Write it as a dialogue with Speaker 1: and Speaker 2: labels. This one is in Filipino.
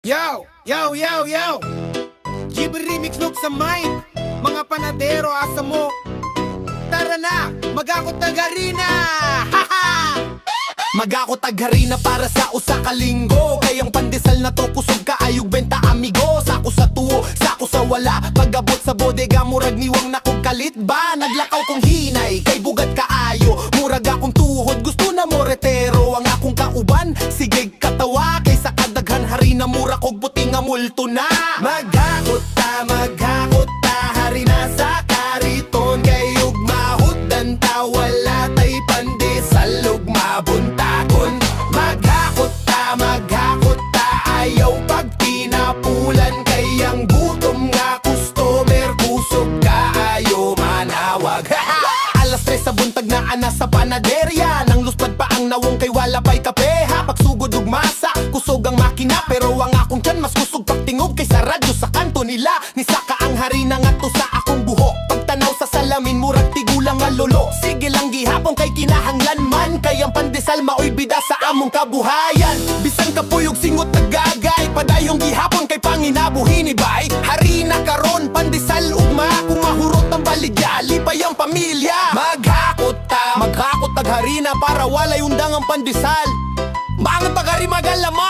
Speaker 1: Yo, yo, yo, yo! Jib Remix look sa mic. Mga panadero, asa mo? Tara na, mag-ako tagarina! Haha!
Speaker 2: Mag-ako tagharina para sa usa ka linggo. Kayang pandesal na to kusog kaayog benta amigo. Sako sa tuwo, sako sa wala. Pag-abot sa bodega murag niwang nakog kalit ba? Naglakaw kong hinay, kay bugat kaayo. Murag akong tuhod, gusto na mo retero. Ang akong kauban, sige katawa. Kaysa kadaghan harina mura kog buti nga multo na. Mag-akot ta, harina sa kariton. Kayog mahuddan ta, wala tay pandesal ug mabuntakon. Mag-akot ta, ayaw pag pinapulan. Kayang gutom nga customer, kusog kaayo manawag. Alas 3 sa buntag na ana sa panaderya. Nang luspad pa ang nawong kay wala pa'y kapeha. Pagsugod ug masa, kusog ang makina. Pero ang akong tiyan mas kusog pagtingog kaysa radyo sa kanto nila. Nisaka ang harina nga to sa akong buhok. Pagtanaw sa salamin, murag tigulang nga lolo. Sige lang gihapon kay kinahanglan man. Kayang pandesal maoy bida sa among kabuhayan. Bisan kapuyog singot tagagay, padayong gihapon kay panginabuhi ni bay. Harina karon pandesal ugma, kung mahurot ang baligya, lipay ang pamilya. Maghakot tag harina para walay undang ang pandesal. Mangat pagari magalaman.